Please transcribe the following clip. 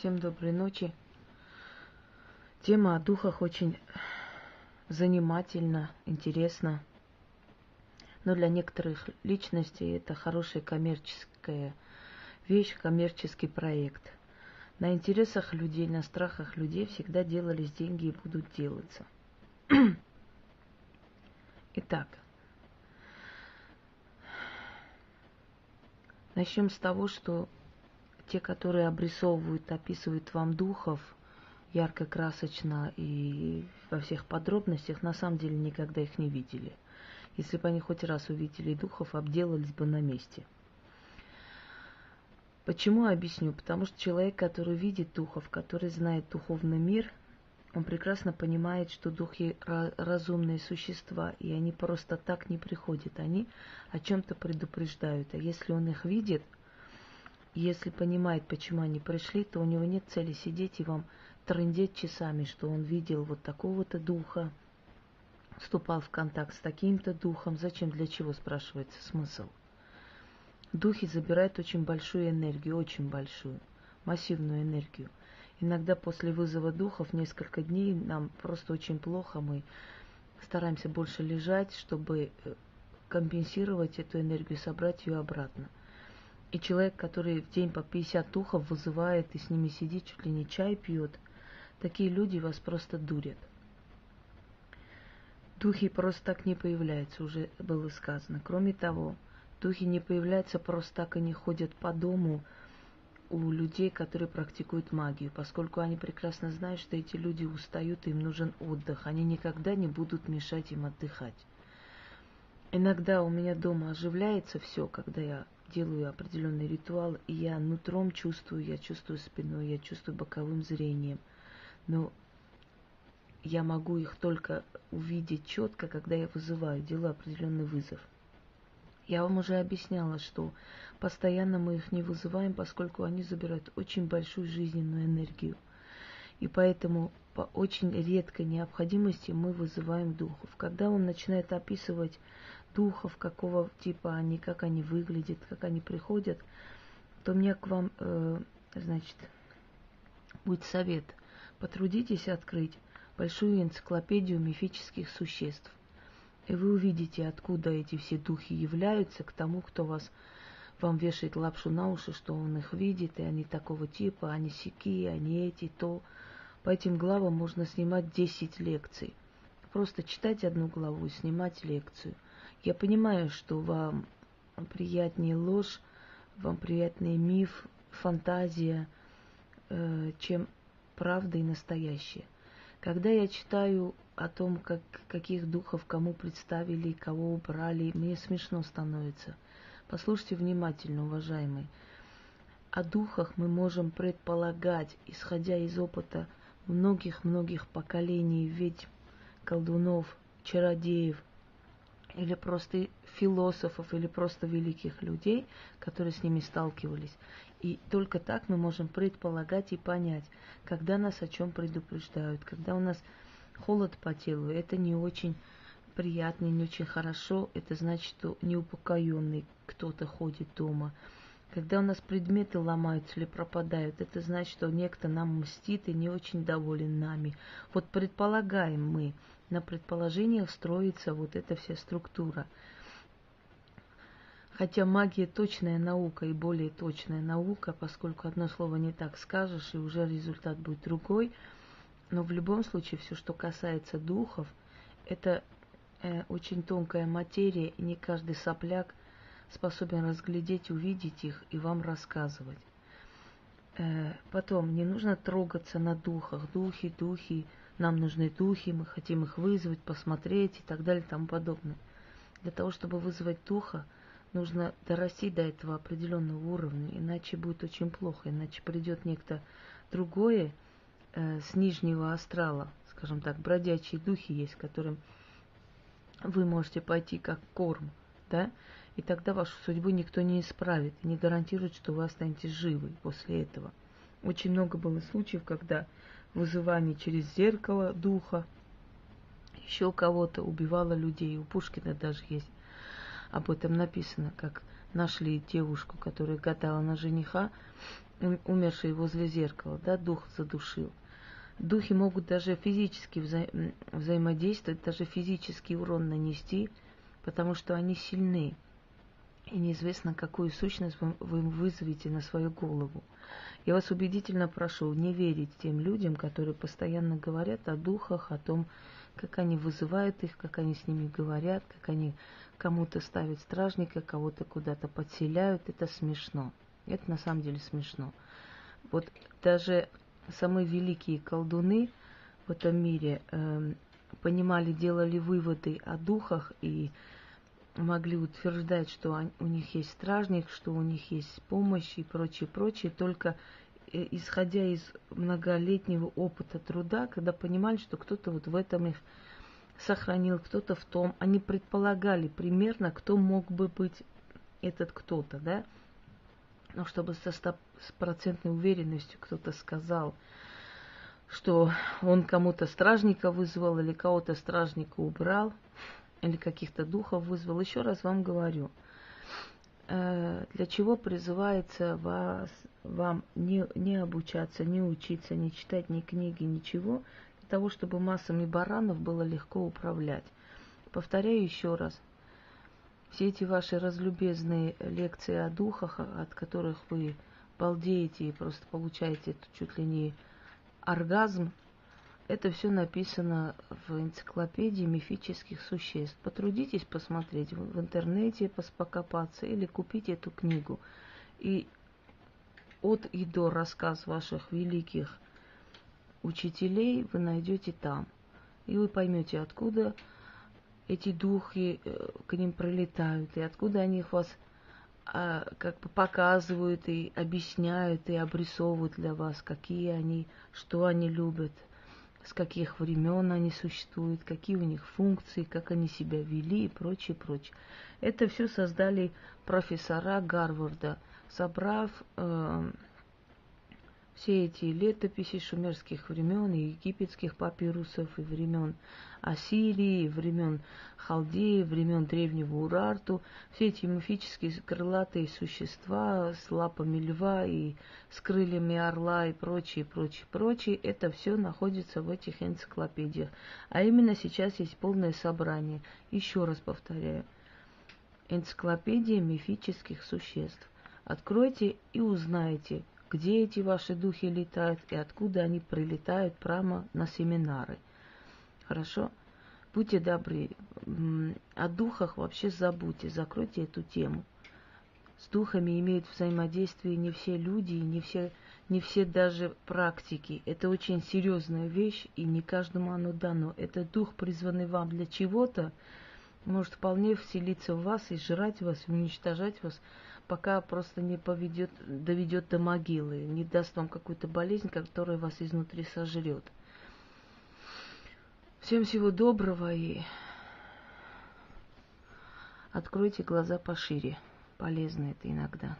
Всем доброй ночи. Тема о духах очень занимательна, интересна. Но для некоторых личностей это хорошая коммерческая вещь, коммерческий проект. На интересах людей, на страхах людей всегда делались деньги и будут делаться. Итак, начнем с того, что те, которые обрисовывают, описывают вам духов ярко, красочно и во всех подробностях, на самом деле никогда их не видели. Если бы они хоть раз увидели духов, обделались бы на месте. Почему объясню? Потому что человек, который видит духов, который знает духовный мир, он прекрасно понимает, что духи разумные существа, и они просто так не приходят. Они о чем-то предупреждают. А если он их видит, если понимает, почему они пришли, то у него нет цели сидеть и вам трындеть часами, что он видел вот такого-то духа, вступал в контакт с таким-то духом. Зачем, для чего, спрашивается смысл? Духи забирают очень большую энергию, очень большую, массивную энергию. Иногда после вызова духов несколько дней нам просто очень плохо, мы стараемся больше лежать, чтобы компенсировать эту энергию, собрать ее обратно. И человек, который в день по 50 духов вызывает и с ними сидит, чуть ли не чай пьет, такие люди вас просто дурят. Духи просто так не появляются, уже было сказано. Кроме того, духи не появляются просто так, они ходят по дому у людей, которые практикуют магию, поскольку они прекрасно знают, что эти люди устают, им нужен отдых. Они никогда не будут мешать им отдыхать. Иногда у меня дома оживляется все, когда я делаю определенный ритуал, и я нутром чувствую, я чувствую спиной, я чувствую боковым зрением. Но я могу их только увидеть четко, когда я вызываю, делаю определенный вызов. Я вам уже объясняла, что постоянно мы их не вызываем, поскольку они забирают очень большую жизненную энергию. И поэтому по очень редкой необходимости мы вызываем духов. Когда он начинает описывать духов, какого типа они, как они выглядят, как они приходят, то у меня к вам, будет совет. Потрудитесь открыть большую энциклопедию мифических существ. И вы увидите, откуда эти все духи являются, к тому, кто вам вешает лапшу на уши, что он их видит, и они такого типа, они сякие, они эти, то. По этим главам можно снимать 10 лекций. Просто читать одну главу и снимать лекцию. Я понимаю, что вам приятнее ложь, вам приятнее миф, фантазия, чем правда и настоящее. Когда я читаю о том, каких духов кому представили, кого убрали, мне смешно становится. Послушайте внимательно, уважаемые. О духах мы можем предполагать, исходя из опыта многих-многих поколений ведьм, колдунов, чародеев, или просто философов, или просто великих людей, которые с ними сталкивались. И только так мы можем предполагать и понять, когда нас о чем предупреждают, когда у нас холод по телу, это не очень приятно, не очень хорошо, это значит, что неупокоенный кто-то ходит дома. Когда у нас предметы ломаются или пропадают, это значит, что некто нам мстит и не очень доволен нами. Вот предполагаем мы, на предположениях строится вот эта вся структура. Хотя магия точная наука и более точная наука, поскольку одно слово не так скажешь, и уже результат будет другой. Но в любом случае, все, что касается духов, это очень тонкая материя, и не каждый сопляк способен разглядеть, увидеть их и вам рассказывать. Потом, не нужно трогаться на духах. Духи, нам нужны духи, мы хотим их вызвать, посмотреть и так далее и тому подобное. Для того, чтобы вызвать духа, нужно дорасти до этого определенного уровня, иначе будет очень плохо, иначе придет некто другое с нижнего астрала, скажем так, бродячие духи есть, которым вы можете пойти как корм, да, и тогда вашу судьбу никто не исправит и не гарантирует, что вы останетесь живы после этого. Очень много было случаев, когда вызывание через зеркало духа, еще кого-то убивало людей. У Пушкина даже есть об этом написано, как нашли девушку, которая гадала на жениха, умерший возле зеркала, да, дух задушил. Духи могут даже физически взаимодействовать, даже физический урон нанести, потому что они сильны. И неизвестно, какую сущность вы вызовете на свою голову. Я вас убедительно прошу не верить тем людям, которые постоянно говорят о духах, о том, как они вызывают их, как они с ними говорят, как они кому-то ставят стражника, кого-то куда-то подселяют. Это смешно. Это на самом деле смешно. Вот даже самые великие колдуны в этом мире понимали, делали выводы о духах и могли утверждать, что у них есть стражник, что у них есть помощь и прочее, прочее, только исходя из многолетнего опыта труда, когда понимали, что кто-то вот в этом их сохранил, кто-то в том. Они предполагали примерно, кто мог бы быть этот кто-то, да? Но чтобы со 100% уверенностью кто-то сказал, что он кому-то стражника вызвал, или кого-то стражника убрал, или каких-то духов вызвал. Еще раз вам говорю, для чего призывается вам не обучаться, не учиться, не читать ни книги, ничего, для того, чтобы массами баранов было легко управлять. Повторяю еще раз, все эти ваши разлюбезные лекции о духах, от которых вы балдеете и просто получаете чуть ли не оргазм, это все написано в энциклопедии мифических существ. Потрудитесь посмотреть в интернете, покопаться или купить эту книгу. И от и до рассказ ваших великих учителей вы найдете там. И вы поймете, откуда эти духи к ним прилетают, и откуда они вас как бы показывают и объясняют, и обрисовывают для вас, какие они, что они любят, с каких времен они существуют, какие у них функции, как они себя вели и прочее, прочее. Это все создали профессора Гарварда, собрав все эти летописи шумерских времен и египетских папирусов, и времен Ассирии, и времен Халдеи, времен древнего Урарту, все эти мифические крылатые существа с лапами льва и с крыльями орла и прочее, прочее, прочее, это все находится в этих энциклопедиях. А именно сейчас есть полное собрание. Еще раз повторяю. Энциклопедия мифических существ. Откройте и узнаете, где эти ваши духи летают и откуда они прилетают прямо на семинары. Хорошо? Будьте добры. О духах вообще забудьте, закройте эту тему. С духами имеют взаимодействие не все люди, не все даже практики. Это очень серьезная вещь, и не каждому оно дано. Этот дух, призванный вам для чего-то, может вполне вселиться в вас и жрать вас, и уничтожать вас, пока просто не доведет до могилы, не даст вам какую-то болезнь, которая вас изнутри сожрет. Всем всего доброго и откройте глаза пошире. Полезно это иногда.